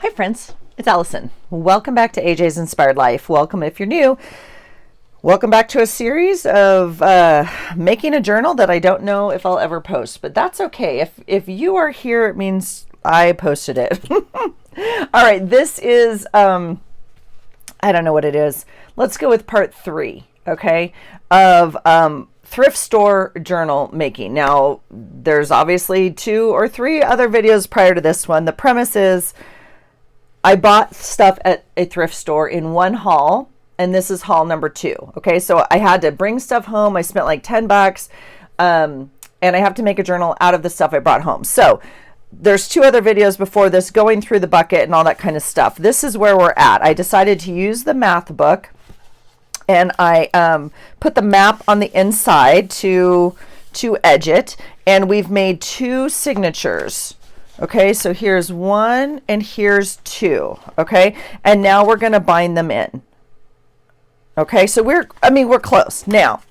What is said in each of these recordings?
Hi friends, it's Allison. Welcome back to AJ's Inspired Life. Welcome if you're new. Welcome back to a series of making a journal that I don't know if I'll ever post, but that's okay. If you are here, it means I posted it. All right, this is, I don't know what it is. Let's go with part 3, okay, of thrift store journal making. Now, there's obviously 2 or 3 other videos prior to this one. The premise is I bought stuff at a thrift store in one haul, and this is haul number 2. Okay, so I had to bring stuff home. I spent like $10, and I have to make a journal out of the stuff I brought home. So there's 2 other videos before this going through the bucket and all that kind of stuff. This is where we're at. I decided to use the math book, and I put the map on the inside to edge it, and we've made 2 signatures. Okay, so here's 1 and here's 2. Okay, and now we're going to bind them in. Okay, so we're close. Now,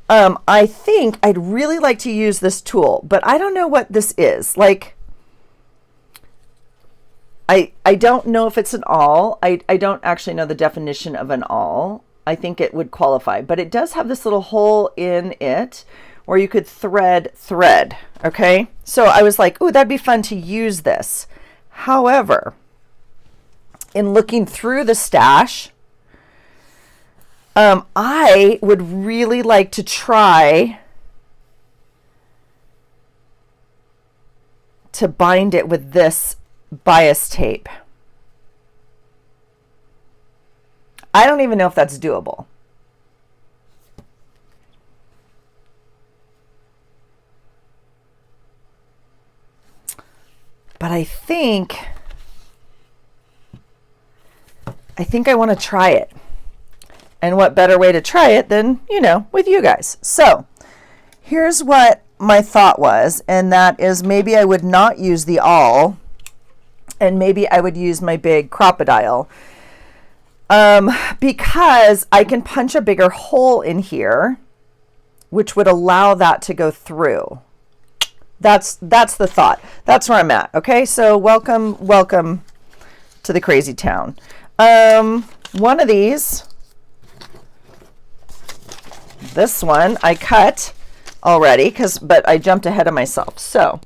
I think I'd really like to use this tool, but I don't know what this is. Like, I don't know if it's an awl. I don't actually know the definition of an awl. I think it would qualify, but it does have this little hole in it where you could thread. Okay, so I was like, ooh, that'd be fun to use this. However, in looking through the stash, I would really like to try to bind it with this bias tape. I don't even know if that's doable. But I think I want to try it. And what better way to try it than, with you guys. So here's what my thought was, and that is maybe I would not use the awl, and maybe I would use my big crocodile, because I can punch a bigger hole in here, which would allow that to go through. That's the thought. That's where I'm at. Okay, so welcome to the crazy town. One of these, this one I cut already but I jumped ahead of myself. So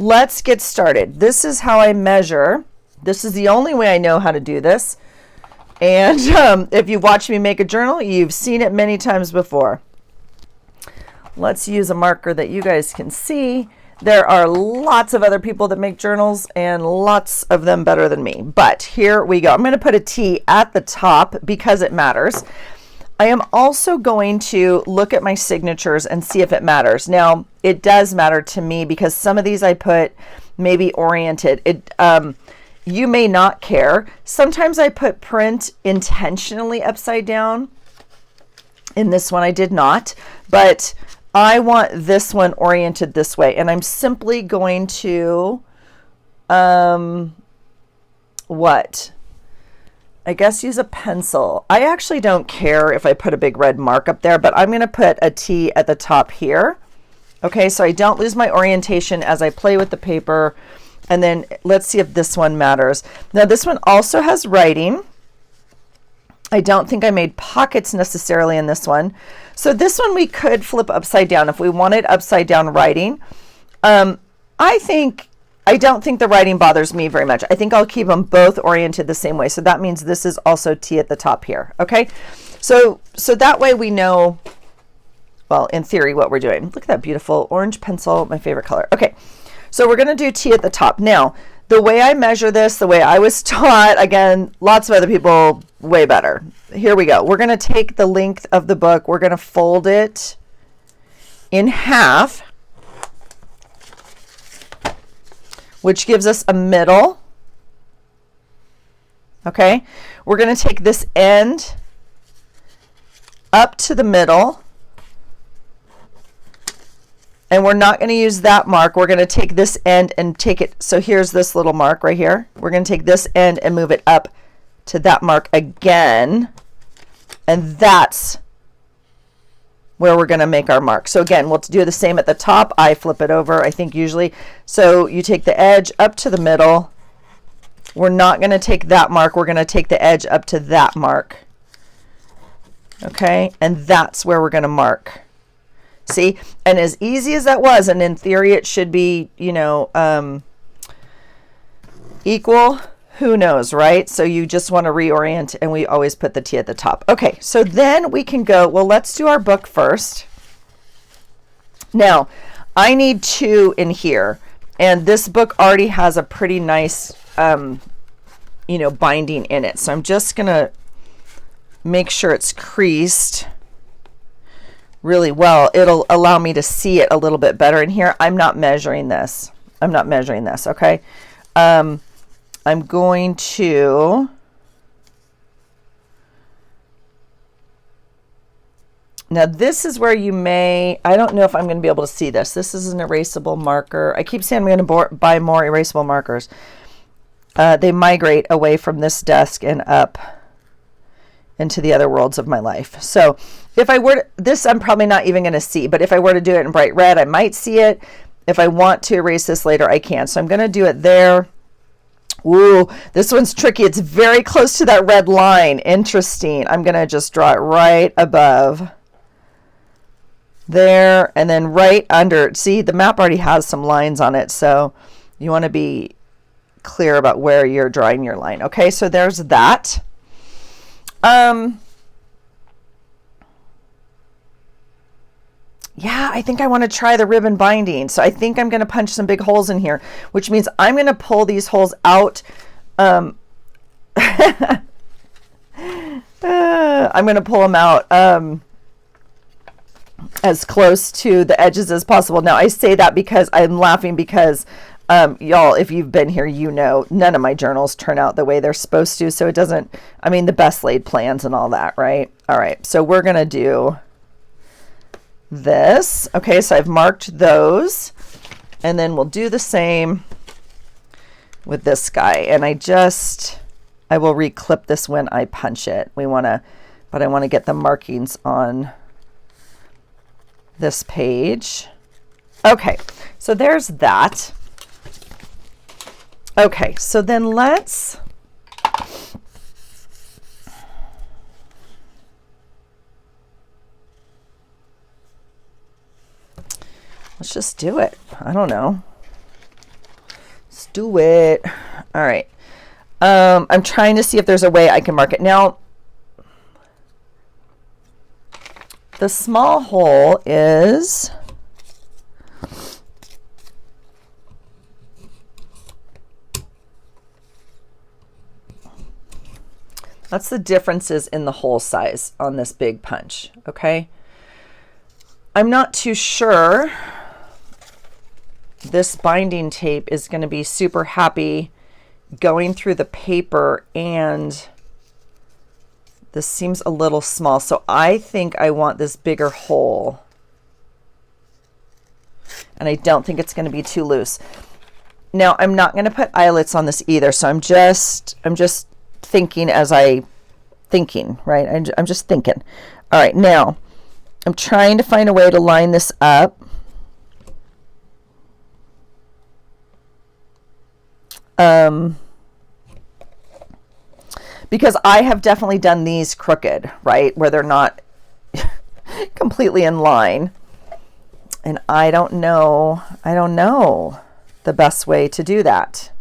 let's get started. This is how I measure. This is the only way I know how to do this. And if you've watched me make a journal, you've seen it many times before. Let's use a marker that you guys can see. There are lots of other people that make journals, and lots of them better than me. But here we go. I'm going to put a T at the top because it matters. I am also going to look at my signatures and see if it matters. Now, it does matter to me because some of these I put maybe oriented. You may not care. Sometimes I put print intentionally upside down. In this one I did not, but I want this one oriented this way, and I'm simply going to I guess use a pencil. I actually don't care if I put a big red mark up there, but I'm going to put a T at the top here. Okay, so I don't lose my orientation as I play with the paper. And then let's see if this one matters. Now this one also has writing. I don't think I made pockets necessarily in this one. So this one we could flip upside down if we wanted upside down writing. I don't think the writing bothers me very much. I think I'll keep them both oriented the same way. So that means this is also T at the top here. Okay. So that way we know, well, in theory, what we're doing. Look at that beautiful orange pencil, my favorite color. Okay. So we're going to do T at the top. Now, the way I measure this, the way I was taught, again, lots of other people way better. Here we go. We're going to take the length of the book. We're going to fold it in half, which gives us a middle. Okay. We're going to take this end up to the middle. And we're not going to use that mark. We're going to take this end and take it. So here's this little mark right here. We're going to take this end and move it up to that mark again. And that's where we're going to make our mark. So again, we'll do the same at the top. I flip it over, I think usually. So you take the edge up to the middle, We're not going to take that mark. We're going to take the edge up to that mark. Okay, and that's where we're going to mark. See, and as easy as that was, and in theory it should be, you know, equal, who knows, right? So you just want to reorient, and we always put the T at the top. Okay, so then we can go, well, let's do our book first. Now, I need 2 in here, and this book already has a pretty nice, you know, binding in it. So I'm just going to make sure it's creased really well. It'll allow me to see it a little bit better in here. I'm not measuring this. Okay. I'm going to now this is where you may, I don't know if I'm going to be able to see this. This is an erasable marker. I keep saying I'm going to buy more erasable markers. They migrate away from this desk and up into the other worlds of my life. So if I were to, this I'm probably not even going to see, but if I were to do it in bright red, I might see it. If I want to erase this later, I can. So I'm going to do it there. Ooh, this one's tricky. It's very close to that red line. Interesting. I'm going to just draw it right above there, and then right under. See, the map already has some lines on it, so you want to be clear about where you're drawing your line. Okay, so there's that. Yeah, I think I want to try the ribbon binding. So I think I'm going to punch some big holes in here, which means I'm going to pull these holes out. I'm going to pull them out as close to the edges as possible. Now I say that because I'm laughing because y'all, if you've been here, you know, none of my journals turn out the way they're supposed to. So it doesn't, I mean, the best laid plans and all that, right? All right. So we're going to do this. Okay. So I've marked those, and then we'll do the same with this guy. And I will reclip this when I punch it. But I want to get the markings on this page. Okay. So there's that. Okay, so then let's just do it. I don't know. Let's do it. All right. I'm trying to see if there's a way I can mark it. Now, the small hole is that's the differences in the hole size on this big punch, okay? I'm not too sure this binding tape is going to be super happy going through the paper, and this seems a little small. So I think I want this bigger hole, and I don't think it's going to be too loose. Now, I'm not going to put eyelets on this either, so I'm just thinking as right? I'm just thinking. All right, now I'm trying to find a way to line this up. Because I have definitely done these crooked, right? Where they're not completely in line. And I don't know the best way to do that.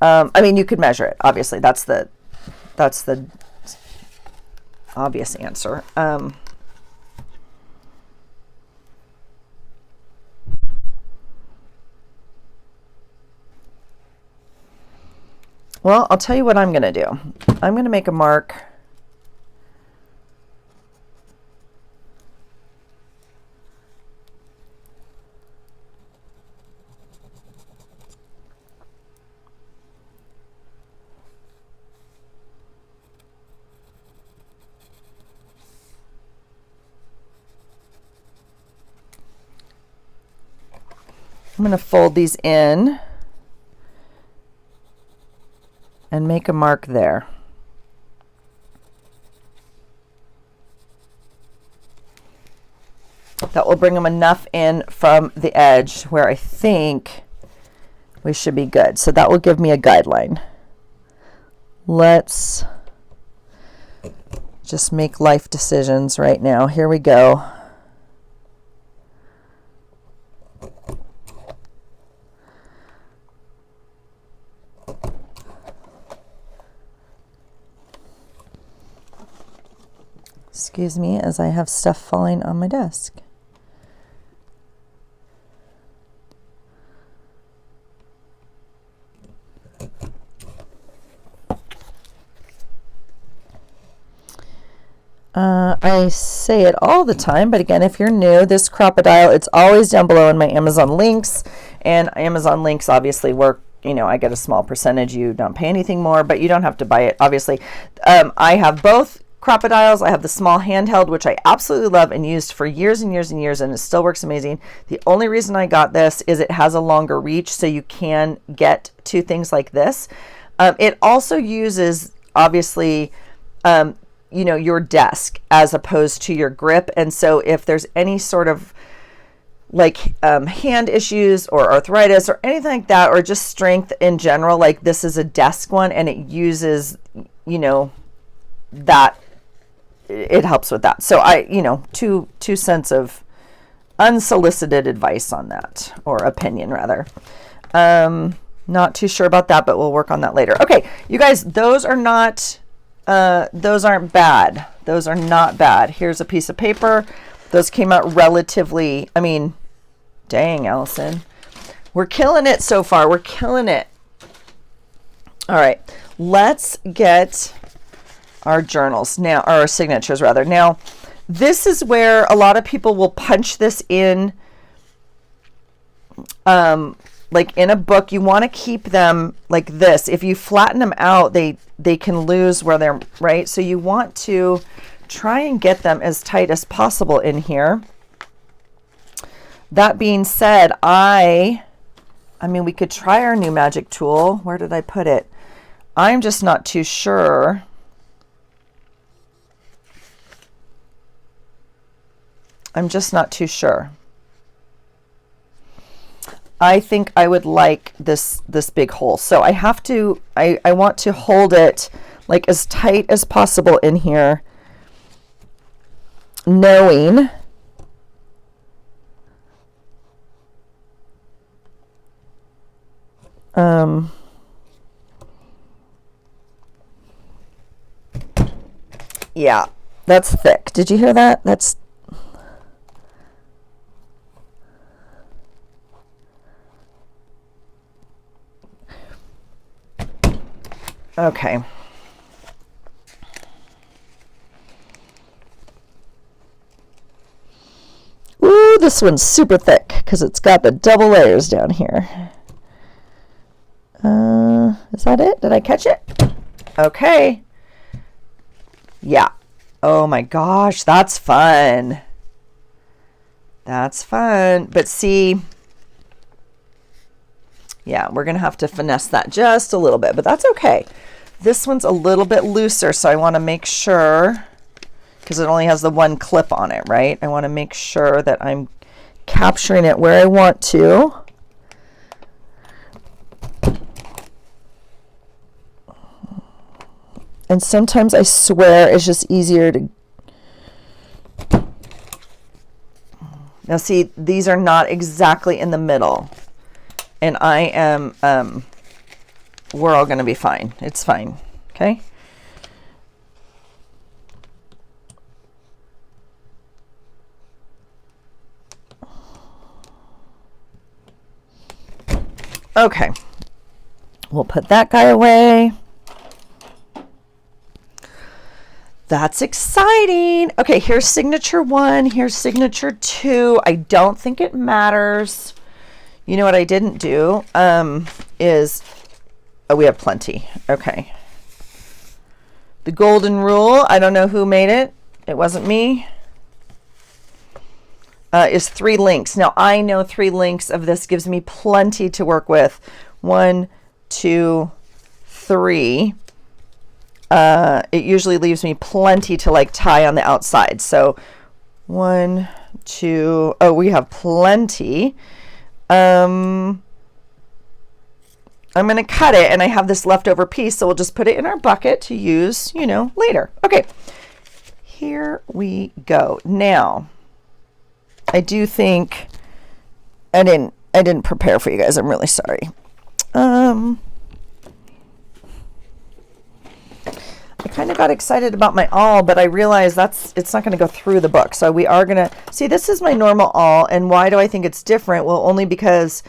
I mean, you could measure it, obviously. That's the obvious answer. Well, I'll tell you what I'm going to do. I'm going to make a mark. I'm going to fold these in and make a mark there. That will bring them enough in from the edge where I think we should be good. So that will give me a guideline. Let's just make life decisions right now. Here we go. Excuse me as I have stuff falling on my desk. I say it all the time, but again, if you're new, this crocodile, it's always down below in my Amazon links, and Amazon links obviously work. You know, I get a small percentage. You don't pay anything more, but you don't have to buy it, obviously. I have both crocodiles. I have the small handheld, which I absolutely love and used for years and years and years, and it still works amazing. The only reason I got this is it has a longer reach, so you can get to things like this. It also uses, obviously, you know, your desk as opposed to your grip. And so if there's any sort of like hand issues or arthritis or anything like that, or just strength in general, like this is a desk one and it uses, you know, that it helps with that. So I, you know, two cents of unsolicited advice on that, or opinion rather. Not too sure about that, but we'll work on that later. Okay, you guys, those aren't bad. Those are not bad. Here's a piece of paper. Those came out relatively, I mean, dang, Allison. We're killing it so far. We're killing it. All right, let's get our journals now, or our signatures rather. Now, this is where a lot of people will punch this in, like in a book. You want to keep them like this. If you flatten them out, they can lose where they're, right? So you want to try and get them as tight as possible in here. That being said, I mean, we could try our new magic tool. Where did I put it? I'm just not too sure. I'm just not too sure. I think I would like this big hole. So I have to, I want to hold it like as tight as possible in here, knowing yeah, that's thick. Did you hear that? That's okay. Ooh, this one's super thick because it's got the double layers down here. Is that it? Did I catch it? Okay. Yeah. Oh my gosh, that's fun. That's fun. But see, yeah, we're going to have to finesse that just a little bit, but that's okay. This one's a little bit looser, so I want to make sure, because it only has the one clip on it, right? I want to make sure that I'm capturing it where I want to. And sometimes I swear it's just easier to... Now see, these are not exactly in the middle. And I am, we're all going to be fine. It's fine. Okay. Okay. We'll put that guy away. That's exciting. Okay, here's signature 1. Here's signature 2. I don't think it matters. You know what I didn't do is, oh, we have plenty. Okay. The golden rule, I don't know who made it. It wasn't me. Is 3 links. Now, I know 3 links of this gives me plenty to work with. 1, 2, 3. It usually leaves me plenty to like tie on the outside. So 1, 2, oh, we have plenty. I'm going to cut it, and I have this leftover piece, so we'll just put it in our bucket to use, you know, later. Okay, here we go. Now, I do think I didn't prepare for you guys. I'm really sorry. I kind of got excited about my awl, but I realized it's not going to go through the book. So we are going to see, this is my normal awl. And why do I think it's different? Well, only because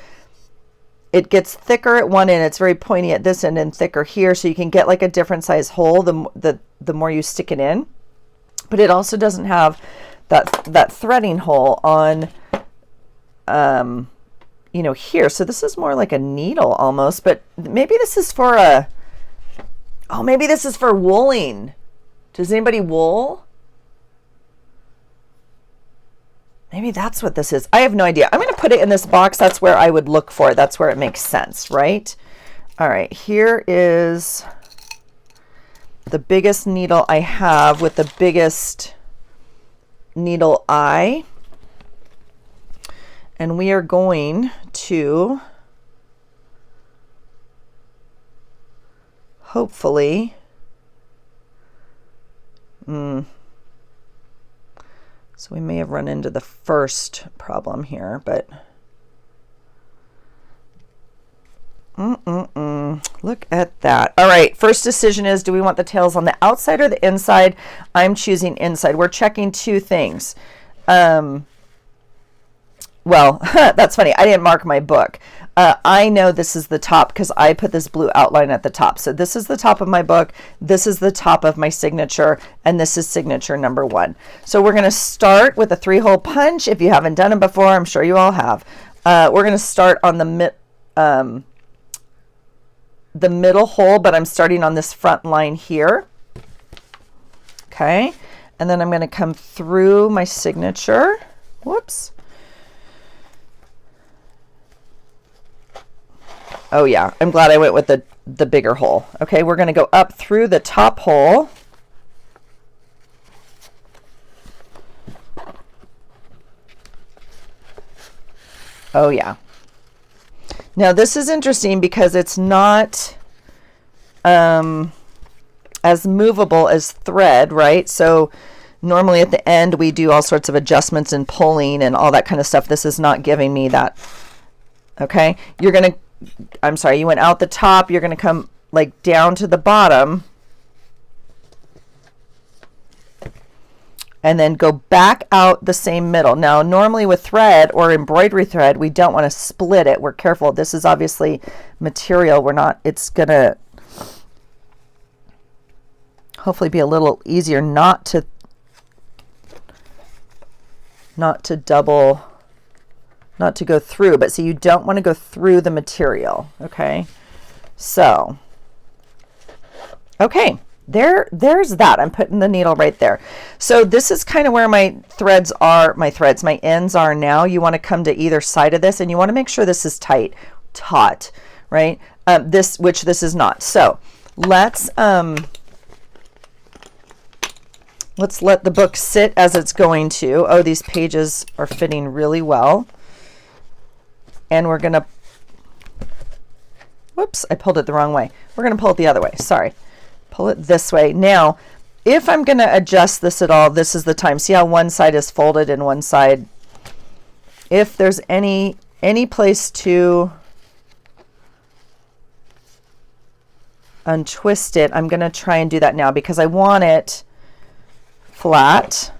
it gets thicker at one end. It's very pointy at this end and thicker here. So you can get like a different size hole the more you stick it in. But it also doesn't have that threading hole on, you know, here. So this is more like a needle almost, but maybe this is for maybe this is for wooling. Does anybody wool? Maybe that's what this is. I have no idea. I'm going to put it in this box. That's where I would look for it. That's where it makes sense, right? All right, here is the biggest needle I have with the biggest needle eye. And we are going to hopefully, so we may have run into the first problem here, but look at that. All right, first decision is, do we want the tails on the outside or the inside? I'm choosing inside. We're checking two things. Well, that's funny. I didn't mark my book. I know this is the top because I put this blue outline at the top. So this is the top of my book. This is the top of my signature. And this is signature number 1. So we're going to start with a 3-hole punch. If you haven't done it before, I'm sure you all have. We're going to start on the middle hole, but I'm starting on this front line here. Okay. And then I'm going to come through my signature. Whoops. Oh yeah, I'm glad I went with the bigger hole. Okay, we're going to go up through the top hole. Oh yeah. Now this is interesting because it's not as movable as thread, right? So normally at the end we do all sorts of adjustments and pulling and all that kind of stuff. This is not giving me that. Okay, you're going to, I'm sorry, you went out the top, you're going to come like down to the bottom and then go back out the same middle. Now, normally with thread or embroidery thread, we don't want to split it. We're careful. This is obviously material. We're not, it's going to hopefully be a little easier not to go through, but see, you don't want to go through the material. Okay. So, okay, there's that. I'm putting the needle right there. So this is kind of where my my ends are now. You want to come to either side of this and you want to make sure this is taut, right? This is not. So let's let the book sit as it's going to. Oh, these pages are fitting really well. And we're going to, whoops, I pulled it the wrong way. We're going to pull it the other way. Sorry. Pull it this way. Now, if I'm going to adjust this at all, this is the time. See how one side is folded and one side, if there's any place to untwist it, I'm going to try and do that now because I want it flat.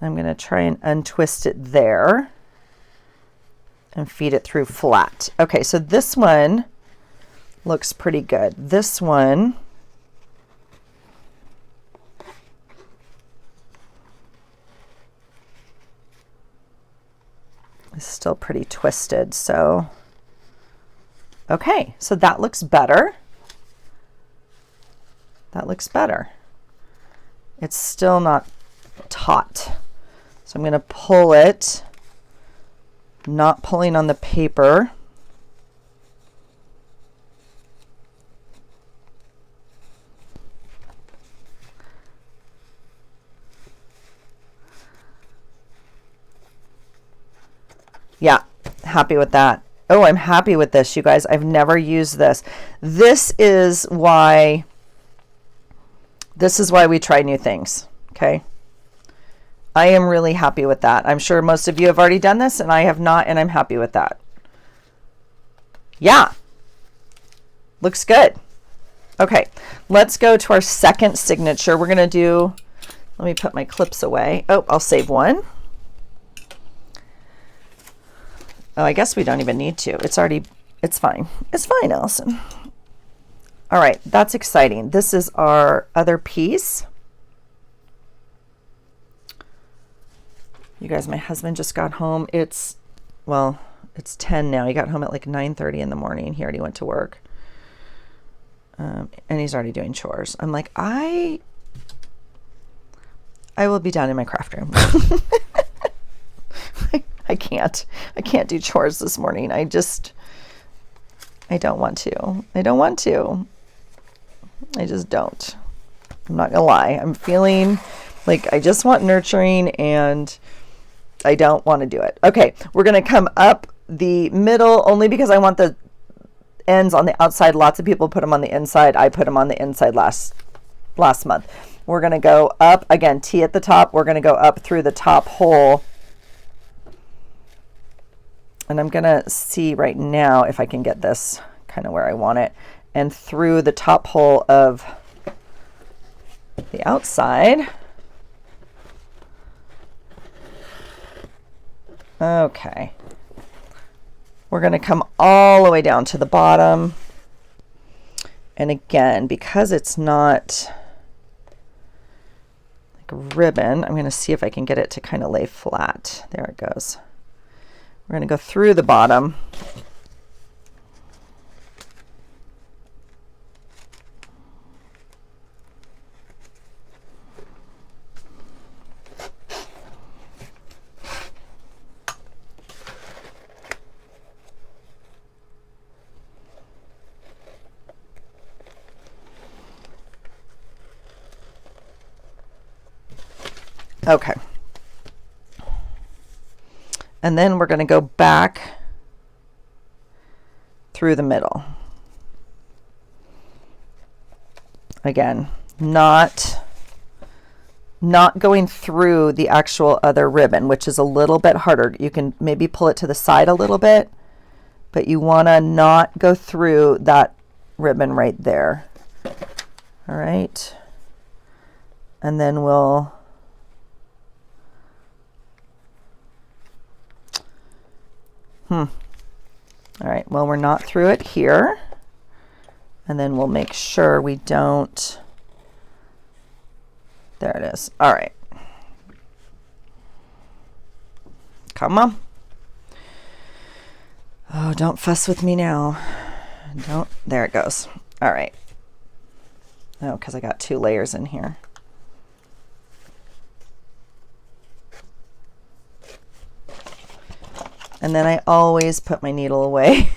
I'm going to try and untwist it there and feed it through flat. Okay, so this one looks pretty good. This one is still pretty twisted. So, okay, so that looks better. That looks better. It's still not taut. So I'm going to pull it, not pulling on the paper. Yeah, happy with that. Oh, I'm happy with this, you guys. I've never used this. This is why we try new things, okay? I am really happy with that. I'm sure most of you have already done this, and I have not, and I'm happy with that. Yeah, looks good. Okay, let's go to our second signature. We're going to do, let me put my clips away. Oh, I'll save one. Oh, I guess we don't even need to. It's fine. It's fine, Allison. All right, that's exciting. This is our other piece. You guys, my husband just got home. It's 10 now. He got home at like 9:30 in the morning. He already went to work. And he's already doing chores. I'm like, I will be down in my craft room. I can't do chores this morning. I don't want to. I just don't. I'm not gonna lie. I'm feeling like I just want nurturing and I don't want to do it. Okay, we're gonna come up the middle only because I want the ends on the outside. Lots of people put them on the inside. I put them on the inside last month. We're gonna go up again, T at the top. We're gonna go up through the top hole. And I'm gonna see right now if I can get this kind of where I want it, and through the top hole of the outside. Okay. We're gonna come all the way down to the bottom. And again, because it's not like a ribbon, I'm gonna see if I can get it to kind of lay flat. There it goes. We're going to go through the bottom. Okay. And then we're going to go back through the middle. Again, not going through the actual other ribbon, which is a little bit harder. You can maybe pull it to the side a little bit, but you want to not go through that ribbon right there. All right. And then we'll all right, well, we're not through it here. And then we'll make sure we don't. There it is. All right. Come on. Oh, don't fuss with me now. There it goes. All right. Oh, because I got 2 layers in here. And then I always put my needle away.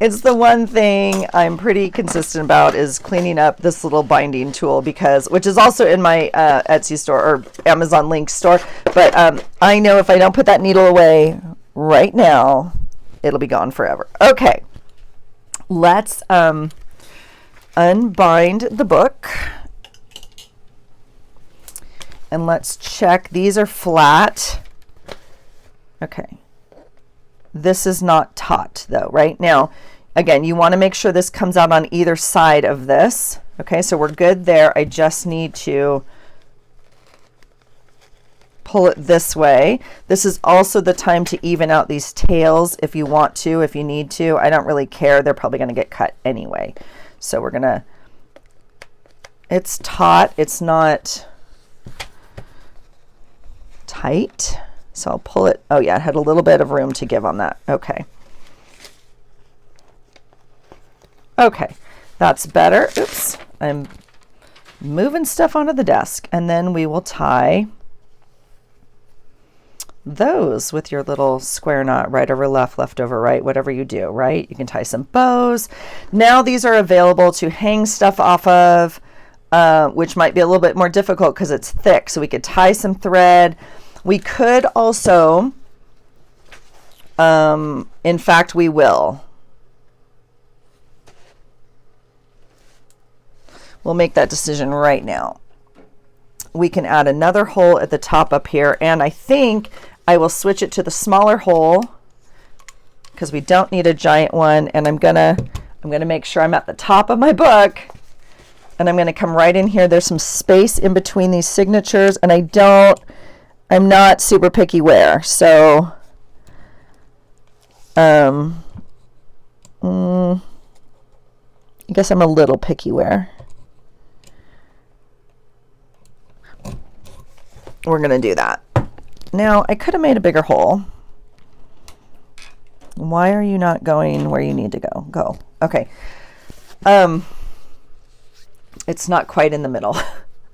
It's the one thing I'm pretty consistent about is cleaning up this little binding tool which is also in my Etsy store or Amazon link store. But I know if I don't put that needle away right now, it'll be gone forever. Okay, let's unbind the book. And let's check. These are flat. Okay. This is not taut though, right? Now, again, you want to make sure this comes out on either side of this. Okay, so we're good there. I just need to pull it this way. This is also the time to even out these tails if you want to, if you need to. I don't really care. They're probably going to get cut anyway. So we're going to, it's taut. It's not tight. So I'll pull it. Oh yeah, it had a little bit of room to give on that. Okay. Okay, that's better. Oops, I'm moving stuff onto the desk. And then we will tie those with your little square knot, right over left, left over right, whatever you do, right? You can tie some bows. Now these are available to hang stuff off of, which might be a little bit more difficult because it's thick. So we could tie some thread. We could also In fact, we will. We'll make that decision right now. We can add another hole at the top up here, and I think I will switch it to the smaller hole because we don't need a giant one. And I'm gonna make sure I'm at the top of my book, and I'm gonna come right in here. There's some space in between these signatures, and I'm not super picky where, so I guess I'm a little picky where. We're going to do that. Now, I could have made a bigger hole. Why are you not going where you need to go? Go. Okay. It's not quite in the middle.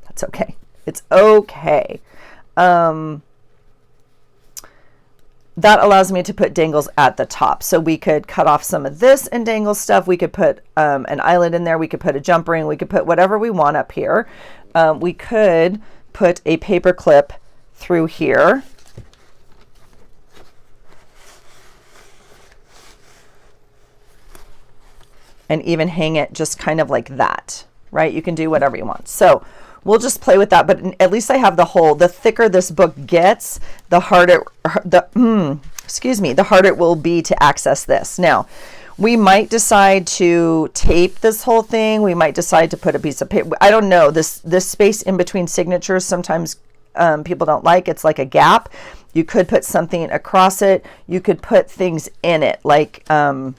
That's okay. It's okay. That allows me to put dangles at the top. So we could cut off some of this and dangle stuff. We could put an eyelet in there. We could put a jump ring. We could put whatever we want up here. We could put a paper clip through here. And even hang it just kind of like that, right? You can do whatever you want. So we'll just play with that, but at least I have the hole. The thicker this book gets, the harder the harder it will be to access this. Now, we might decide to tape this whole thing. We might decide to put a piece of paper. I don't know. This space in between signatures, sometimes people don't like. It's like a gap. You could put something across it. You could put things in it, like that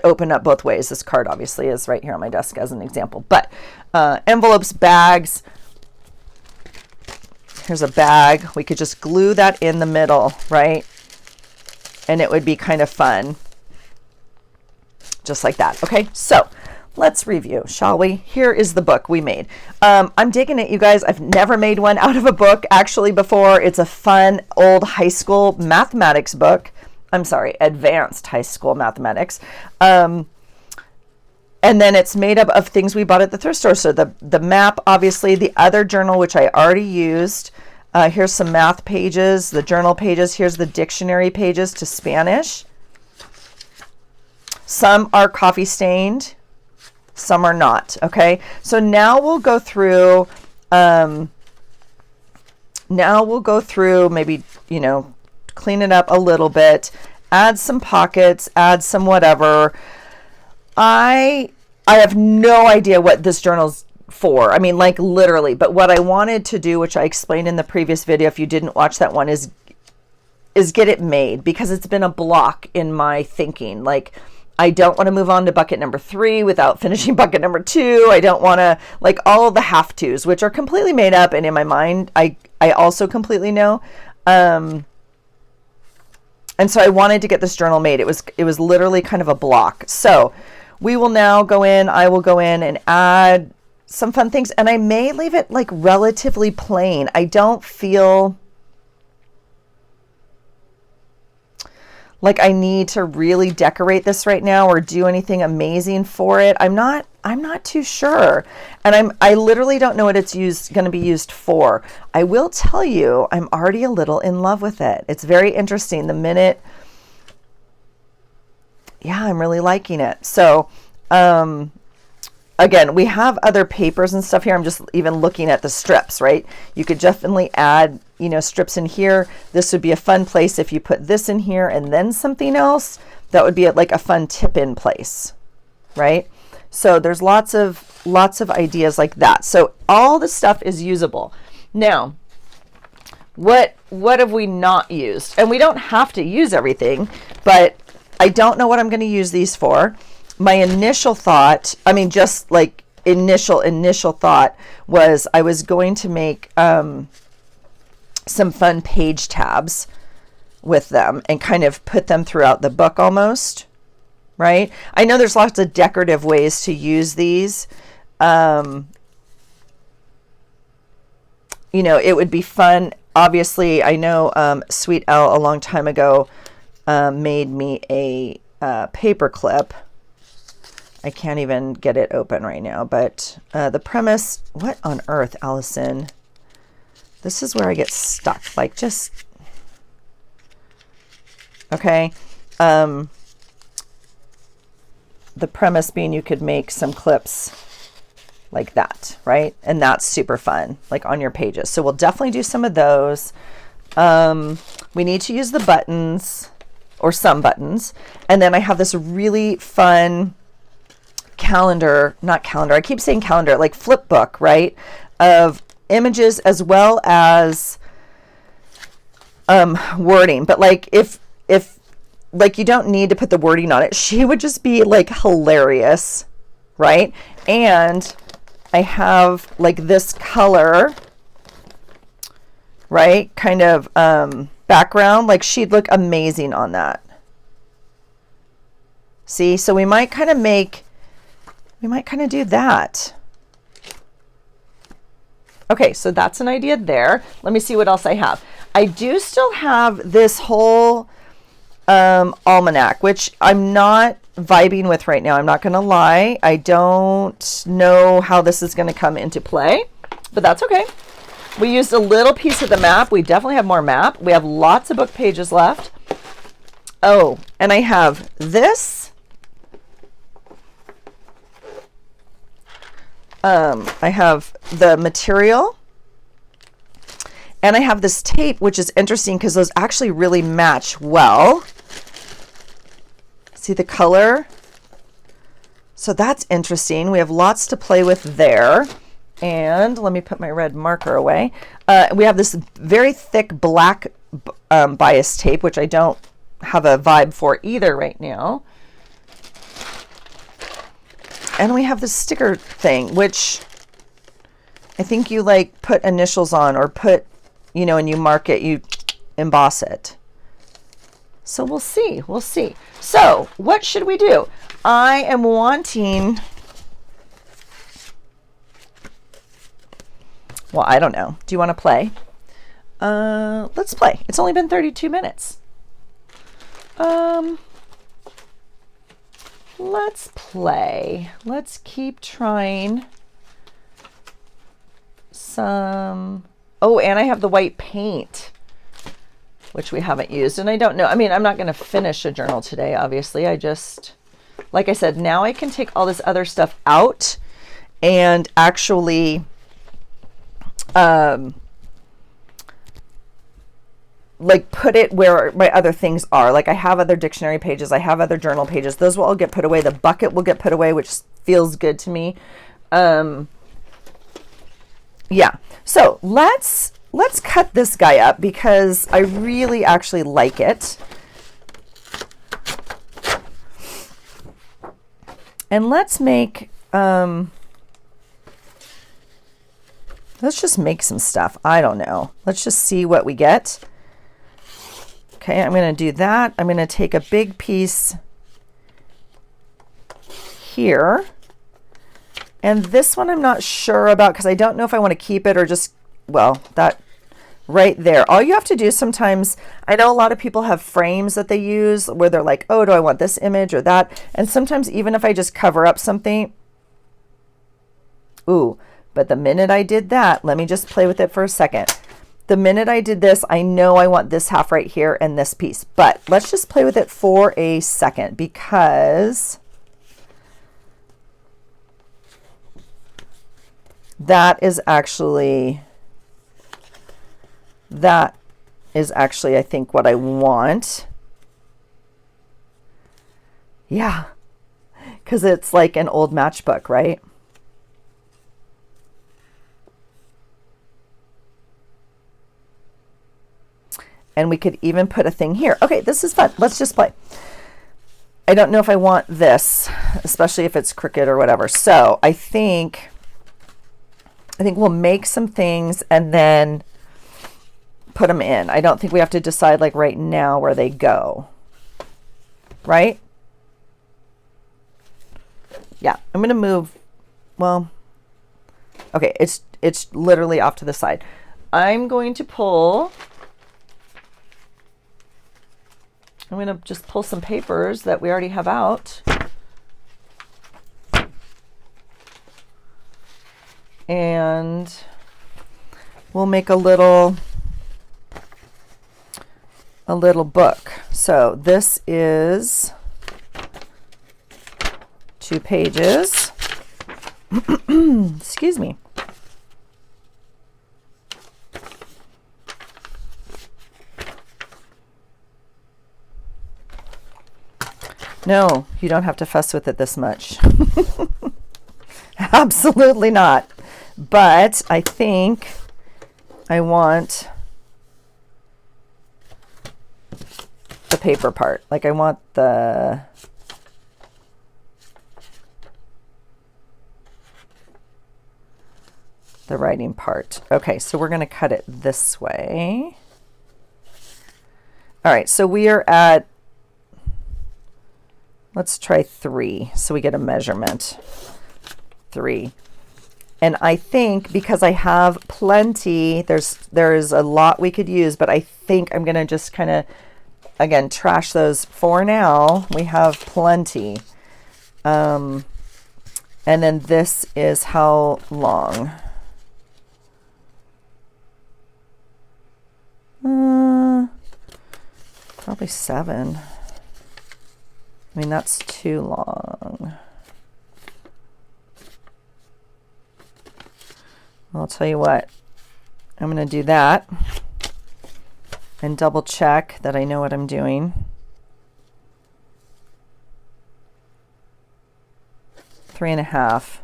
open up both ways. This card obviously is right here on my desk as an example, but envelopes, bags. Here's a bag. We could just glue that in the middle, right? And it would be kind of fun. Just like that. Okay, so let's review, shall we? Here is the book we made. I'm digging it, you guys. I've never made one out of a book actually before. It's a fun old high school mathematics book. I'm sorry, advanced high school mathematics. And then it's made up of things we bought at the thrift store. So the map, obviously, the other journal, which I already used. Here's some math pages, the journal pages. Here's the dictionary pages to Spanish. Some are coffee stained, some are not. Okay, so now we'll go through. Maybe clean it up a little bit, add some pockets, add some whatever. I have no idea what this journal's for. I mean, like literally, but what I wanted to do, which I explained in the previous video, if you didn't watch that one, is get it made, because it's been a block in my thinking. Like, I don't want to move on to bucket number 3 without finishing bucket number 2. I don't want to, like, all of the have tos, which are completely made up, and in my mind, I also completely know. And so I wanted to get this journal made. It was literally kind of a block. So we will now go in, I will go in and add some fun things, and I may leave it like relatively plain. I don't feel like I need to really decorate this right now or do anything amazing for it. I'm not too sure. And I literally don't know what it's going to be used for. I will tell you, I'm already a little in love with it. It's very interesting. The minute, yeah, I'm really liking it. So, again, we have other papers and stuff here. I'm just even looking at the strips, right? You could definitely add, strips in here. This would be a fun place if you put this in here and then something else. That would be like a fun tip-in place, right? So there's lots of ideas like that. So all the stuff is usable. Now, what have we not used? And we don't have to use everything, but I don't know what I'm going to use these for. My initial thought, just like initial thought was I was going to make some fun page tabs with them and kind of put them throughout the book almost, right? I know there's lots of decorative ways to use these. It would be fun. Obviously, I know Sweet Elle a long time ago made me a paper clip. I can't even get it open right now, but the premise, what on earth, Allison? This is where I get stuck. Like, just, Okay. The premise being you could make some clips like that, right? And that's super fun, like on your pages. So we'll definitely do some of those. We need to use the buttons or some buttons. And then I have this really fun calendar, not calendar, I keep saying calendar, like flip book, right? Of images as well as wording. But like if like you don't need to put the wording on it, she would just be like hilarious, right? And I have like this color, right? Kind of background, like she'd look amazing on that. See, so we might kind of do that. Okay, so that's an idea there. Let me see what else I have. I do still have this whole almanac, which I'm not vibing with right now. I'm not going to lie. I don't know how this is going to come into play, but that's okay. We used a little piece of the map. We definitely have more map. We have lots of book pages left. Oh, and I have this. I have the material. And I have this tape, which is interesting because those actually really match well. See the color? So that's interesting. We have lots to play with there. And let me put my red marker away. We have this very thick black bias tape, which I don't have a vibe for either right now. And we have this sticker thing, which I think you like put initials on or put, you know, and you mark it, you emboss it. So we'll see. We'll see. So what should we do? I am wanting, well, I don't know. Do you want to play? Let's play. It's only been 32 minutes. Let's play. Let's keep trying some. Oh, and I have the white paint, which we haven't used. And I don't know. I mean, I'm not going to finish a journal today, obviously. I just, like I said, now I can take all this other stuff out and actually like put it where my other things are. Like I have other dictionary pages, I have other journal pages. Those will all get put away. The bucket will get put away, which feels good to me. Yeah. So let's cut this guy up because I really actually like it. And let's make let's just make some stuff. I don't know. Let's just see what we get. Okay, I'm going to do that. I'm going to take a big piece here. And this one I'm not sure about because I don't know if I want to keep it or just, well, that right there. All you have to do sometimes, I know a lot of people have frames that they use where they're like, oh, do I want this image or that? And sometimes even if I just cover up something, ooh, but the minute I did that, let me just play with it for a second. The minute I did this, I know I want this half right here and this piece, but let's just play with it for a second because that is actually, I think, what I want. Yeah, because it's like an old matchbook, right? And we could even put a thing here. Okay, this is fun. Let's just play. I don't know if I want this, especially if it's crooked or whatever. So I think we'll make some things and then put them in. I don't think we have to decide like right now where they go. Right? Yeah, I'm going to move. Well, okay, it's literally off to the side. I'm going to pull. I'm going to just pull some papers that we already have out. And we'll make a little book. So this is 2 pages. Excuse me. No, you don't have to fuss with it this much. Absolutely not. But I think I want the paper part. Like I want the writing part. Okay, so we're going to cut it this way. All right, so we are at, let's try 3 so we get a measurement. 3. And I think because I have plenty, there's a lot we could use, but I think I'm going to just kind of, again, trash those for now. We have plenty. And then this is how long? Probably 7. I mean, that's too long. I'll tell you what, I'm going to do that and double check that I know what I'm doing. 3.5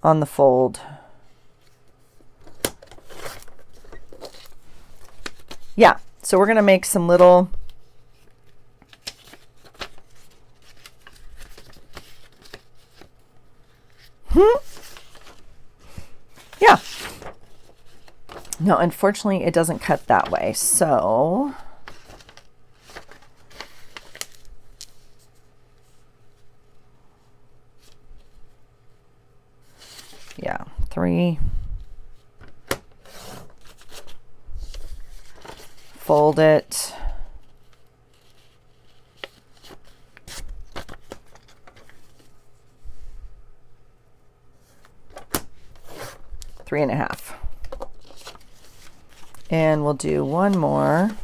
on the fold. Yeah, so we're going to make some little yeah. No, unfortunately, it doesn't cut that way. So yeah, 3. Fold it. Three and a half. And we'll do one more.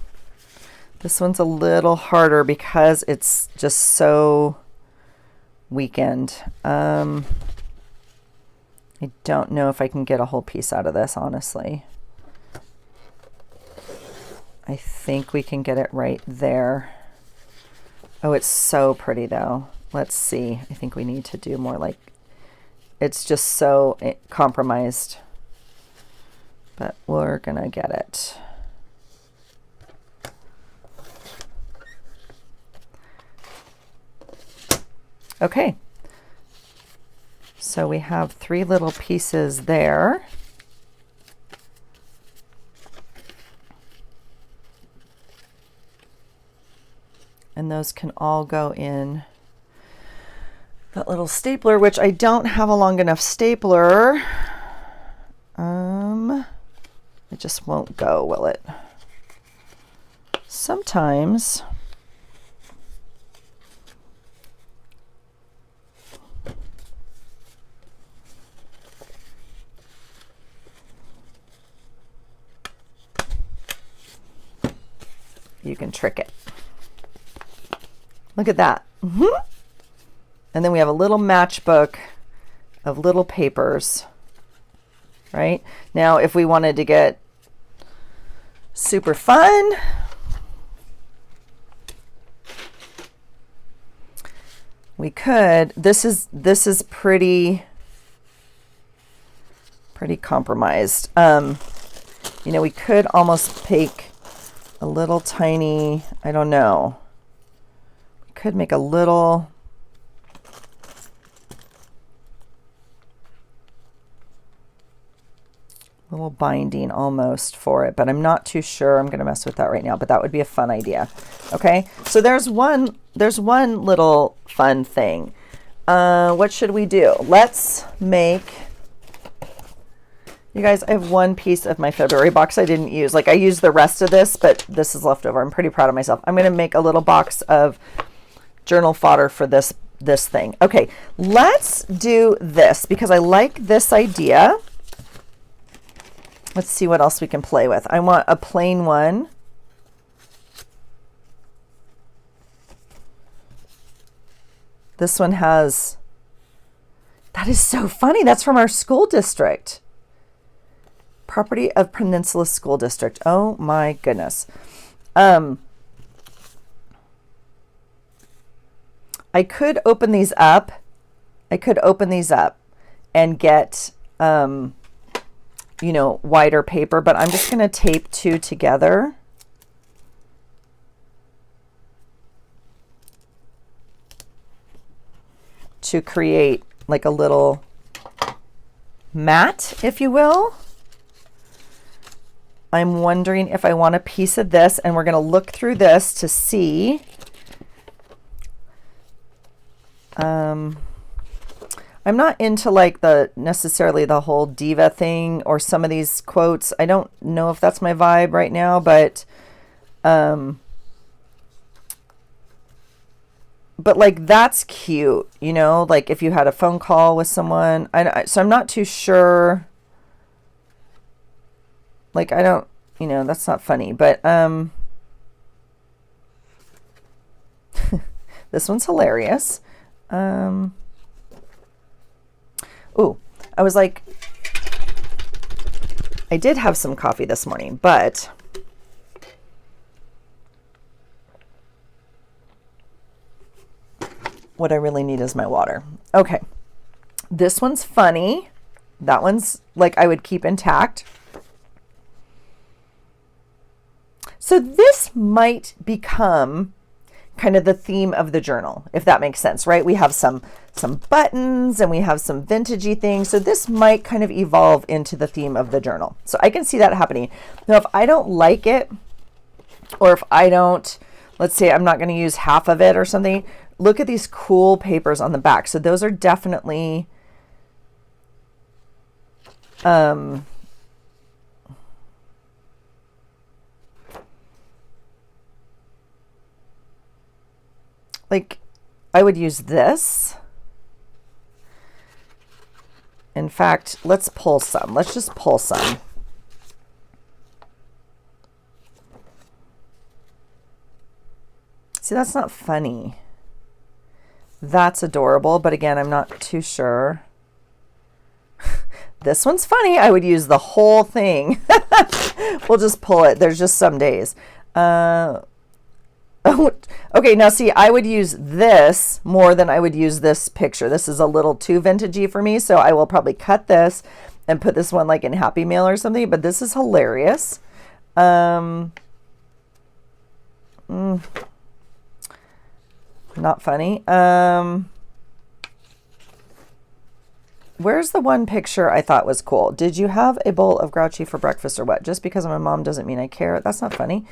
This one's a little harder because it's just so weakened. I don't know if I can get a whole piece out of this, honestly. I think we can get it right there. Oh, it's so pretty though. Let's see. I think we need to do more like, it's just so compromised. But we're gonna get it. Okay. So we have 3 little pieces there. And those can all go in that little stapler, which I don't have a long enough stapler. It just won't go, will it? Sometimes you can trick it. Look at that. And then we have a little matchbook of little papers, right? Now, if we wanted to get super fun, we could. This is pretty compromised. You know, we could almost take a little tiny, I don't know. We could make a little binding almost for it, but I'm not too sure. I'm going to mess with that right now, but that would be a fun idea. Okay, so there's one little fun thing. What should we do? Let's make, you guys, I have one piece of my February box I didn't use. Like I used the rest of this, but this is left over. I'm pretty proud of myself. I'm going to make a little box of journal fodder for this thing. Okay, let's do this because I like this idea. Let's see what else we can play with. I want a plain one. This one has, that is so funny. That's from our school district. Property of Peninsula School District. Oh my goodness. I could open these up. And get, wider paper, but I'm just going to tape two together. To create like a little mat, if you will. I'm wondering if I want a piece of this, and we're going to look through this to see. I'm not into like necessarily the whole diva thing or some of these quotes. I don't know if that's my vibe right now, but like that's cute, like if you had a phone call with someone. So I'm not too sure. Like I don't, that's not funny, but this one's hilarious. Ooh, I was like, I did have some coffee this morning, but what I really need is my water. Okay. This one's funny. That one's like I would keep intact. So this might become kind of the theme of the journal, if that makes sense, right? We have some buttons and we have some vintagey things. So this might kind of evolve into the theme of the journal. So I can see that happening. Now, if I don't like it, or if I don't, let's say I'm not going to use half of it or something, look at these cool papers on the back. So those are definitely, like I would use this. In fact, let's pull some. Let's just pull some. See, that's not funny. That's adorable, but again, I'm not too sure. This one's funny. I would use the whole thing. We'll just pull it. There's just some days. Okay, now see, I would use this more than I would use this picture. This is a little too vintagey for me, so I will probably cut this and put this one like in Happy Mail or something, but this is hilarious. Not funny. Where's the one picture I thought was cool? Did you have a bowl of grouchy for breakfast or what? Just because I'm a mom doesn't mean I care. That's not funny.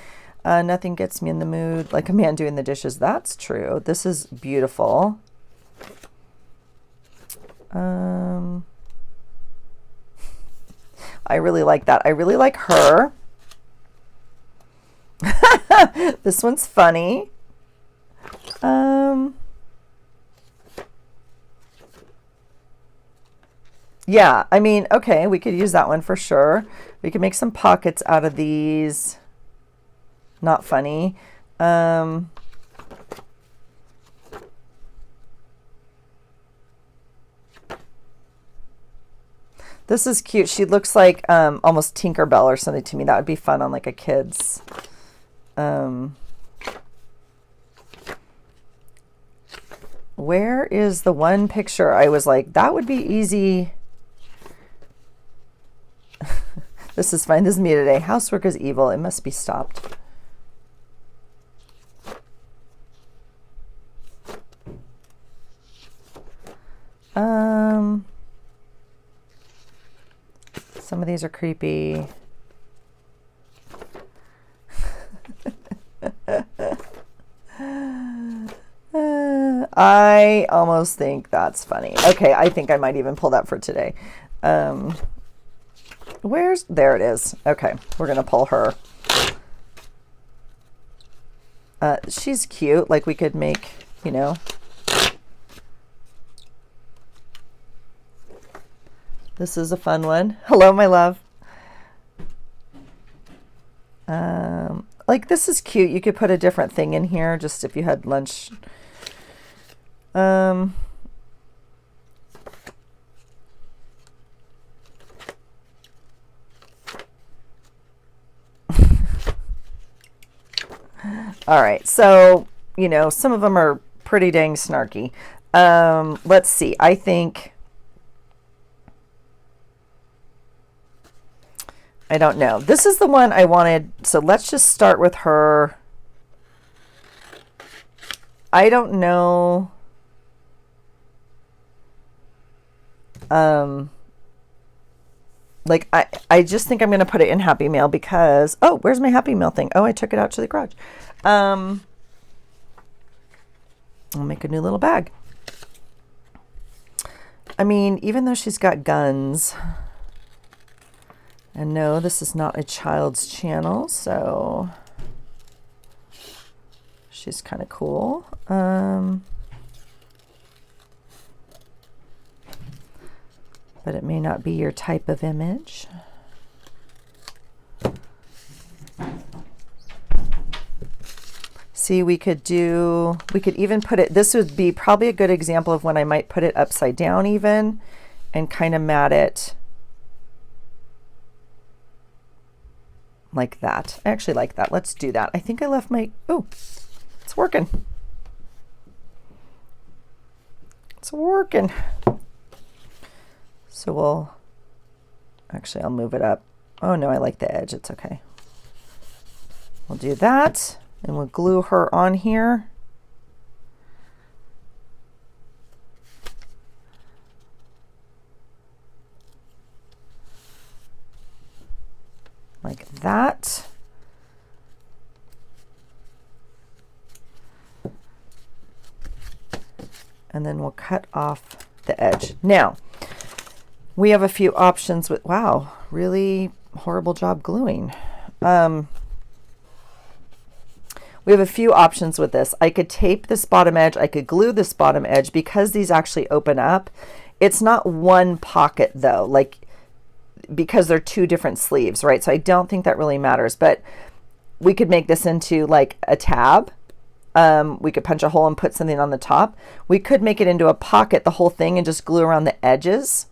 Nothing gets me in the mood like a man doing the dishes. That's true. This is beautiful. I really like that. I really like her. This one's funny. Yeah, I mean, okay, we could use that one for sure. We could make some pockets out of these. Not funny. This is cute. She looks like almost Tinkerbell or something to me. That would be fun on like a kid's. Where is the one picture I was like, that would be easy. This is fine. This is me today. Housework is evil. It must be stopped. Some of these are creepy. I almost think that's funny. Okay, I think I might even pull that for today. There it is. Okay, we're gonna pull her. She's cute. Like we could make, this is a fun one. Hello, my love. Like this is cute. You could put a different thing in here just if you had lunch. All right, so, you know, some of them are pretty dang snarky. Let's see. I think, I don't know. This is the one I wanted. So let's just start with her. I don't know. Like, I just think I'm going to put it in Happy Mail because, oh, where's my Happy Mail thing? Oh, I took it out to the garage. I'll make a new little bag. I mean, even though she's got guns, and no, this is not a child's channel, so she's kind of cool. But it may not be your type of image. See, we could even put it, this would be probably a good example of when I might put it upside down even and kind of mat it like that. I actually like that. Let's do that. I think I left my, oh, it's working. It's working. So we'll, actually I'll move it up. Oh no, I like the edge, it's okay. We'll do that and we'll glue her on here. Like that. And then we'll cut off the edge. Now, we have a few options with, wow, really horrible job gluing. We have a few options with this. I could tape this bottom edge. I could glue this bottom edge because these actually open up. It's not one pocket though, like because they're two different sleeves, right? So I don't think that really matters, but we could make this into like a tab. We could punch a hole and put something on the top. We could make it into a pocket, the whole thing, and just glue around the edges.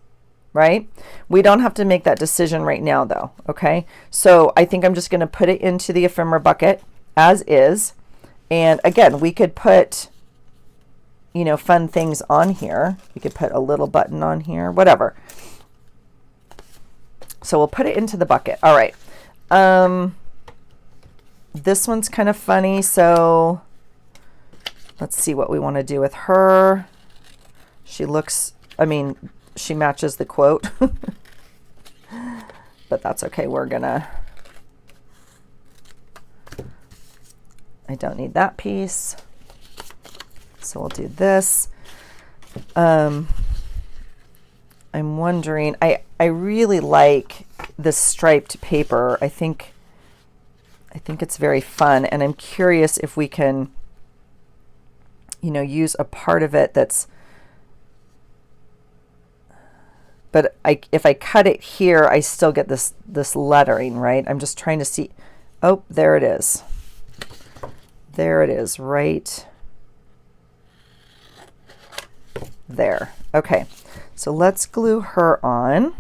Right? We don't have to make that decision right now though. Okay. So I think I'm just going to put it into the ephemera bucket as is. And again, we could put, you know, fun things on here. We could put a little button on here, whatever. So we'll put it into the bucket. All right. This one's kind of funny. So let's see what we want to do with her. She looks, I mean, she matches the quote, but that's okay. We're gonna, I don't need that piece. So we'll do this. I'm wondering, I really like this striped paper. I think it's very fun, and I'm curious if we can, you know, use a part of it that's, but if I cut it here, I still get this lettering, right? I'm just trying to see. Oh, there it is. There it is, right there. Okay, so let's glue her on.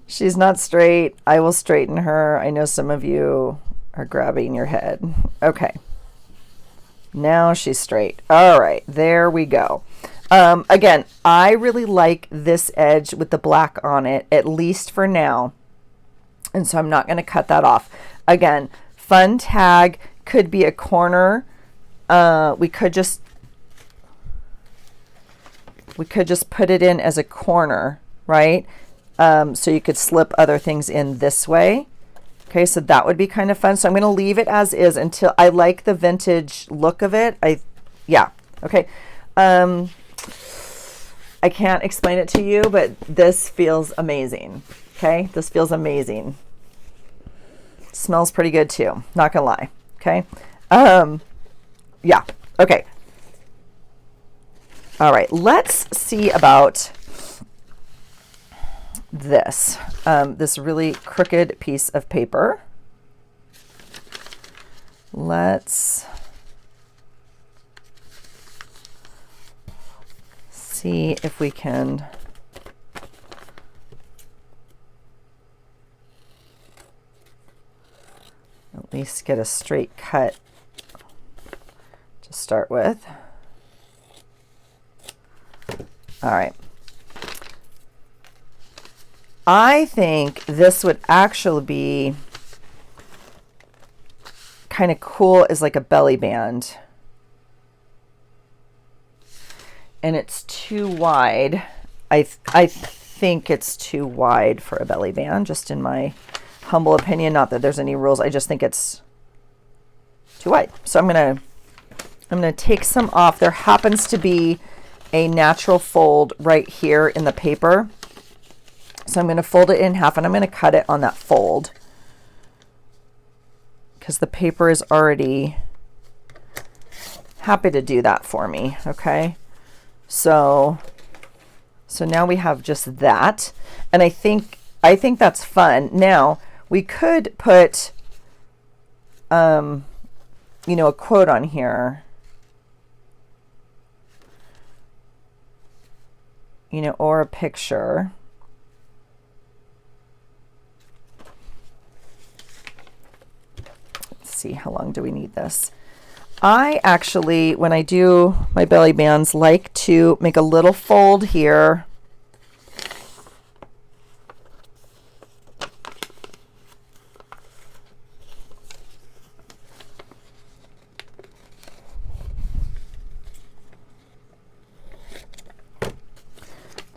She's not straight. I will straighten her. I know some of you are grabbing your head. Okay. Now she's straight. All right, there we go. Again, I really like this edge with the black on it, at least for now. And so I'm not going to cut that off. Again, fun tag could be a corner. We could just put it in as a corner, right? So you could slip other things in this way. Okay, so that would be kind of fun. So I'm going to leave it as is until I like the vintage look of it. Yeah, okay. I can't explain it to you, but this feels amazing. Okay, this feels amazing. Smells pretty good too, not gonna lie. Okay, yeah, okay. All right, let's see about this, this really crooked piece of paper. Let's see if we can at least get a straight cut to start with. All right. I think this would actually be kind of cool as like a belly band. And it's too wide. I think it's too wide for a belly band, just in my humble opinion. Not that there's any rules. I just think it's too wide. So I'm gonna take some off. There happens to be a natural fold right here in the paper. So I'm going to fold it in half and I'm going to cut it on that fold because the paper is already happy to do that for me. Okay. So now we have just that. And I think that's fun. Now we could put, a quote on here, or a picture. See, how long do we need this? I actually, when I do my belly bands, like to make a little fold here.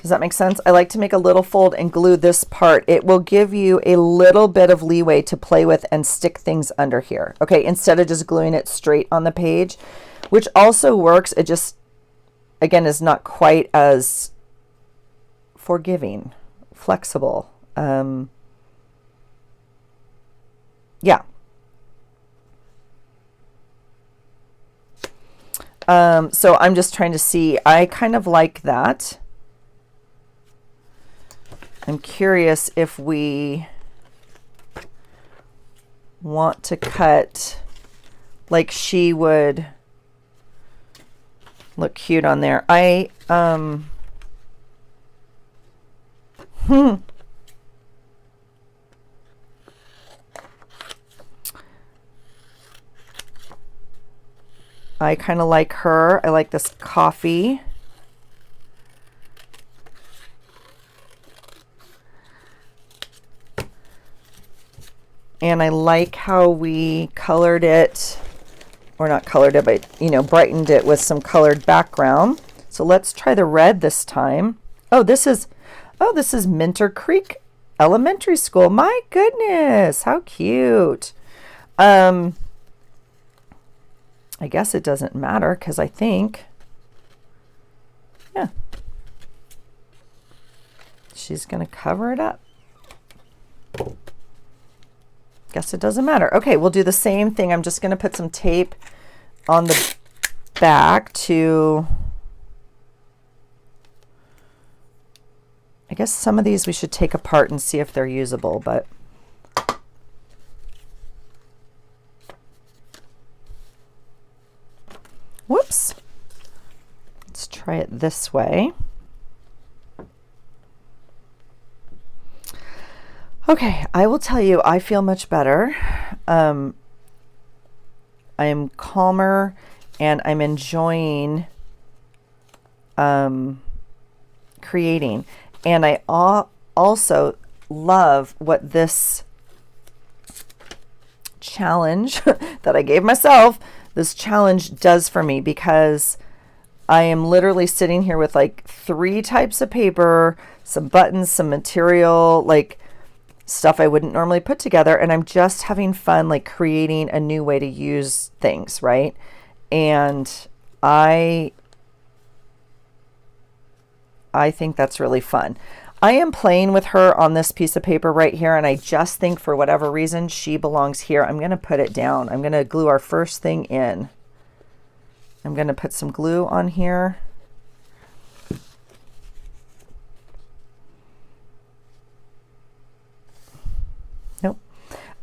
Does that make sense? I like to make a little fold and glue this part. It will give you a little bit of leeway to play with and stick things under here. Okay, instead of just gluing it straight on the page, which also works. It just, again, is not quite as forgiving, flexible. Yeah. So I'm just trying to see. I kind of like that. I'm curious if we want to cut like she would look cute on there. I kind of like her. I like this coffee. And I like how we colored it, or not colored it, but, brightened it with some colored background. So let's try the red this time. This is Minter Creek Elementary School. My goodness, how cute. I guess it doesn't matter because I think, yeah, she's going to cover it up. Guess it doesn't matter. Okay, we'll do the same thing. I'm just going to put some tape on the back to, I guess some of these we should take apart and see if they're usable, but whoops. Let's try it this way. Okay, I will tell you, I feel much better. I am calmer and I'm enjoying creating. And I also love what this challenge that I gave myself, this challenge does for me, because I am literally sitting here with like 3 types of paper, some buttons, some material, like stuff I wouldn't normally put together, and I'm just having fun like creating a new way to use things, right? And I think that's really fun. I am playing with her on this piece of paper right here, and I just think for whatever reason she belongs here. I'm going to put it down. I'm going to glue our first thing in. I'm going to put some glue on here.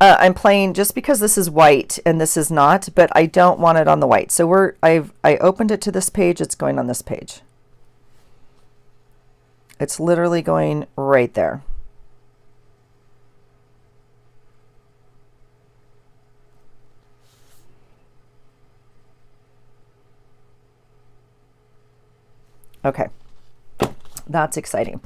I'm playing just because this is white and this is not, but I don't want it on the white. So I opened it to this page. It's going on this page. It's literally going right there. Okay, that's exciting.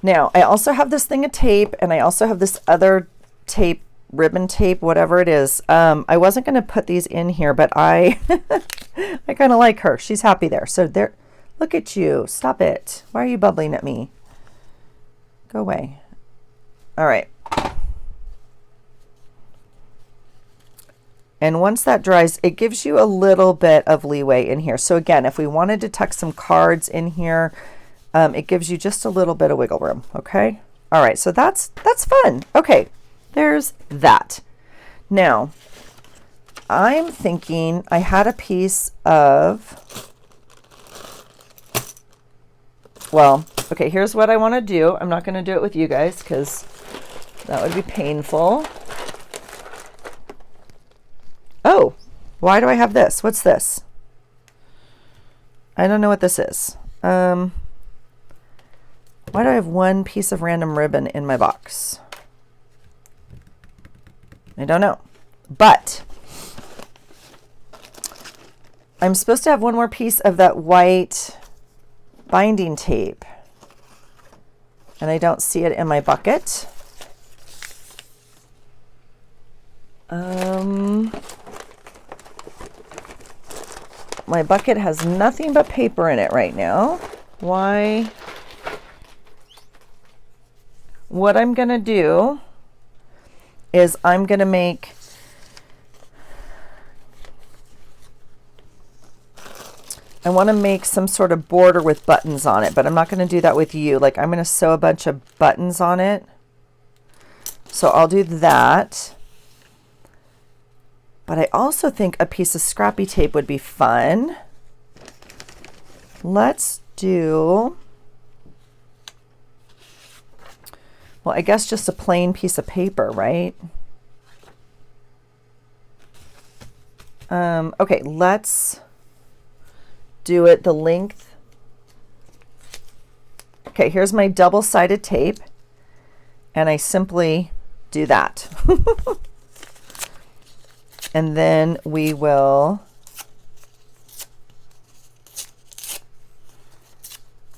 Now, I also have this thing of tape, and I also have this other tape, ribbon tape, whatever it is. I wasn't going to put these in here, but I kind of like her. She's happy there. So there, look at you. Stop it. Why are you bubbling at me? Go away. All right. And once that dries, it gives you a little bit of leeway in here. So again, if we wanted to tuck some cards in here, it gives you just a little bit of wiggle room. Okay. All right. So that's fun. Okay. There's that. Now, I'm thinking I had a piece of, well, okay, here's what I want to do. I'm not going to do it with you guys because that would be painful. Oh, why do I have this? What's this? I don't know what this is. Why do I have one piece of random ribbon in my box? I don't know. But I'm supposed to have one more piece of that white binding tape. And I don't see it in my bucket. My bucket has nothing but paper in it right now. Why? What I'm going to do is I'm going to make I want to make some sort of border with buttons on it, but I'm not going to do that with you. Like I'm going to sew a bunch of buttons on it. So I'll do that. But I also think a piece of scrappy tape would be fun. Let's do, well, I guess just a plain piece of paper, right? Okay, let's do it the length. Okay, here's my double-sided tape, and I simply do that. And then we will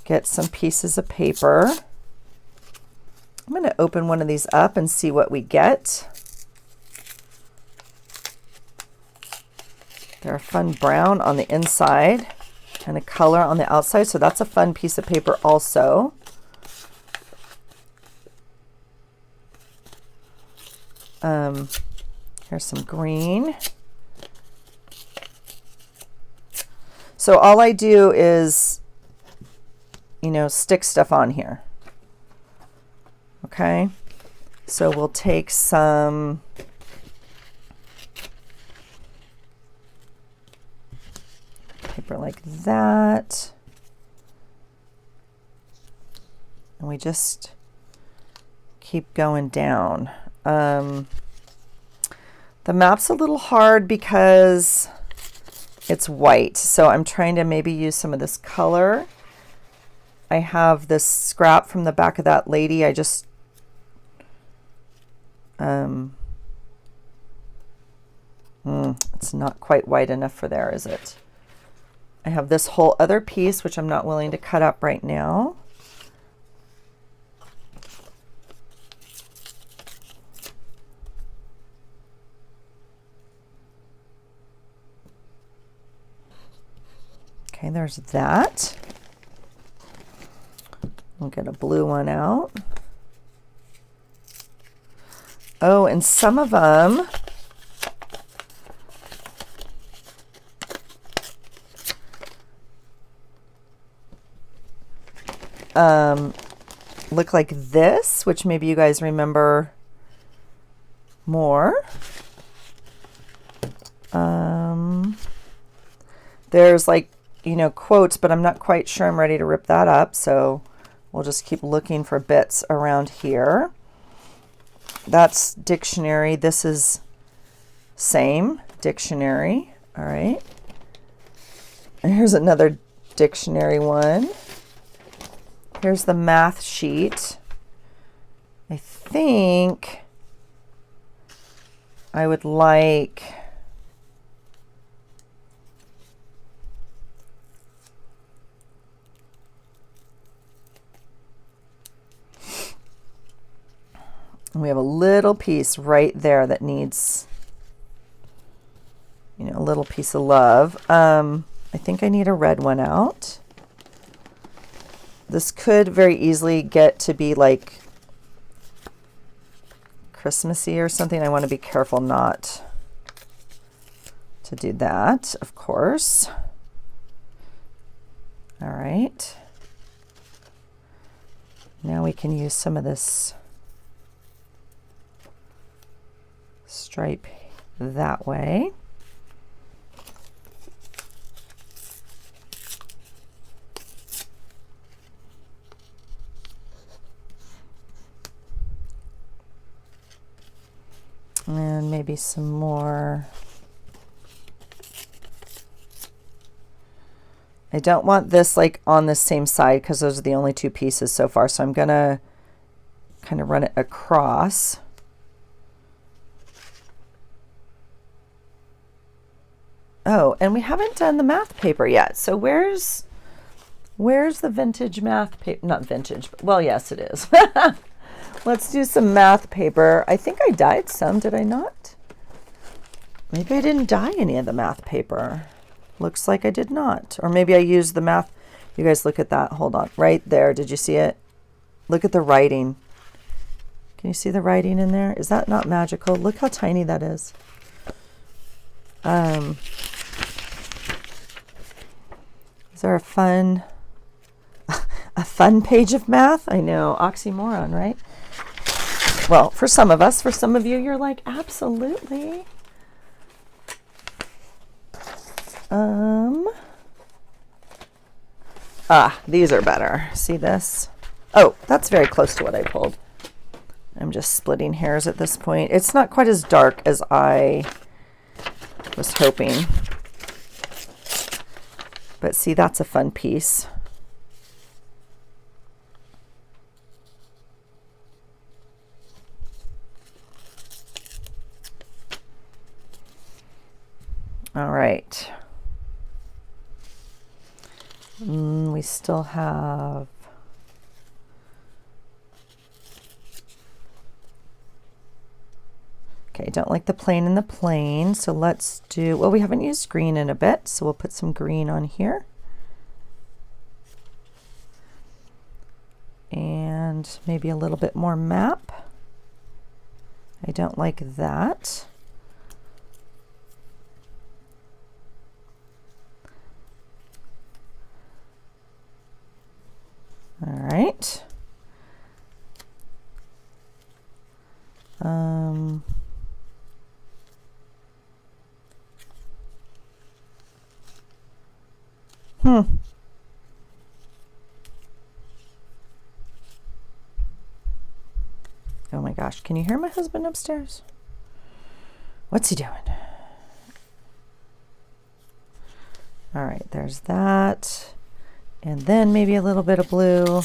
get some pieces of paper. I'm going to open one of these up and see what we get. They're a fun brown on the inside and a color on the outside, so that's a fun piece of paper also. Here's some green. So all I do is, you know, stick stuff on here. Okay, so we'll take some paper like that, and we just keep going down. The map's a little hard because it's white, so I'm trying to maybe use some of this color. I have this scrap from the back of that lady. I just it's not quite white enough for there, is it? I have this whole other piece, which I'm not willing to cut up right now. Okay, there's that. We'll get a blue one out. Oh, and some of them look like this, which maybe you guys remember more. There's like, you know, quotes, but I'm not quite sure I'm ready to rip that up, so we'll just keep looking for bits around here. That's dictionary. This is same dictionary. All right. And here's another dictionary one. Here's the math sheet. I think I would like we have a little piece right there that needs, a little piece of love. I think I need a red one out. This could very easily get to be like Christmassy or something. I want to be careful not to do that, of course. All right. Now we can use some of this stripe that way. And maybe some more. I don't want this like on the same side because those are the only two pieces so far. So I'm going to kind of run it across. Oh, and we haven't done the math paper yet. So where's the vintage math paper? Not vintage, but, well, yes, it is. Let's do some math paper. I think I dyed some, did I not? Maybe I didn't dye any of the math paper. Looks like I did not. Or maybe I used the math. You guys look at that. Hold on. Right there. Did you see it? Look at the writing. Can you see the writing in there? Is that not magical? Look how tiny that is. Is there a fun page of math? I know, oxymoron, right? Well, for some of us, for some of you, you're like, absolutely. These are better. See this? Oh, that's very close to what I pulled. I'm just splitting hairs at this point. It's not quite as dark as I was hoping. But see, that's a fun piece. All right. We still have okay, don't like the plain in the plain, so let's do, well, we haven't used green in a bit, so we'll put some green on here. And maybe a little bit more map. I don't like that. All right. Oh my gosh, can you hear my husband upstairs? What's he doing? All right, there's that. And then maybe a little bit of blue.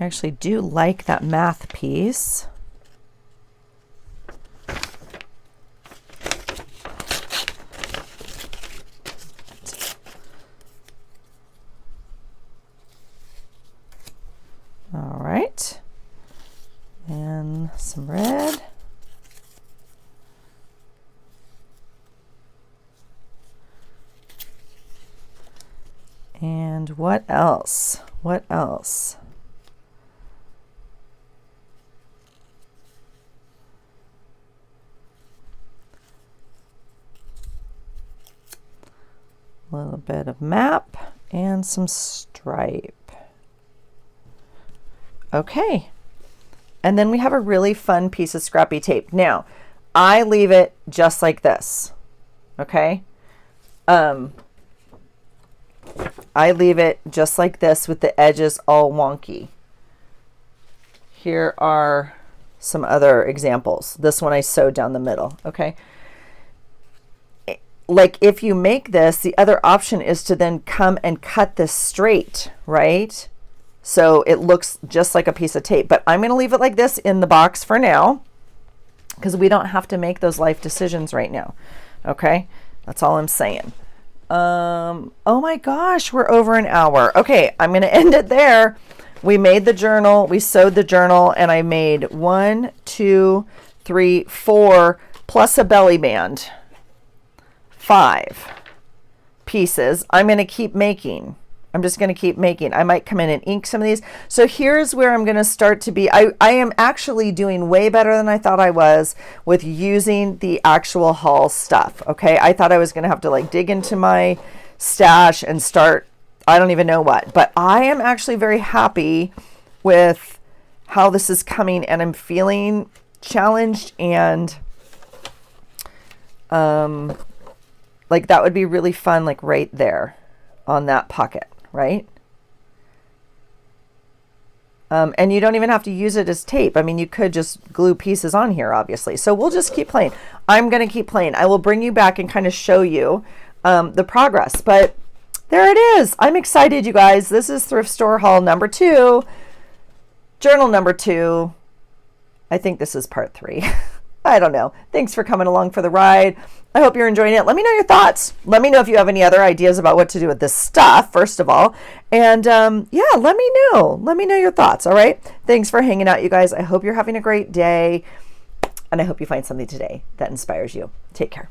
I actually do like that math piece. All right, and some red. And what else? What else? A little bit of map and some stripe. Okay, and then we have a really fun piece of scrappy tape. Now, I leave it just like this. Okay. I leave it just like this with the edges all wonky. Here are some other examples. This one I sewed down the middle. Okay. Like if you make this, the other option is to then come and cut this straight, right? So it looks just like a piece of tape, but I'm going to leave it like this in the box for now because we don't have to make those life decisions right now. Okay. That's all I'm saying. Oh my gosh, we're over an hour. Okay. I'm going to end it there. We made the journal, we sewed the journal, and I made 1, 2, 3, 4 plus a belly band. 5 pieces. I'm going to keep making. I'm just going to keep making. I might come in and ink some of these. So here's where I'm going to start to be. I am actually doing way better than I thought I was with using the actual haul stuff. Okay. I thought I was going to have to like dig into my stash and start, I don't even know what, but I am actually very happy with how this is coming, and I'm feeling challenged, and like that would be really fun, like right there on that pocket, right? And you don't even have to use it as tape. I mean, you could just glue pieces on here, obviously. So we'll just keep playing. I'm going to keep playing. I will bring you back and kind of show you the progress. But there it is. I'm excited, you guys. This is thrift store haul number 2, journal number 2. I think this is part 3. I don't know. Thanks for coming along for the ride. I hope you're enjoying it. Let me know your thoughts. Let me know if you have any other ideas about what to do with this stuff, first of all. And yeah, let me know. Let me know your thoughts, all right? Thanks for hanging out, you guys. I hope you're having a great day, and I hope you find something today that inspires you. Take care.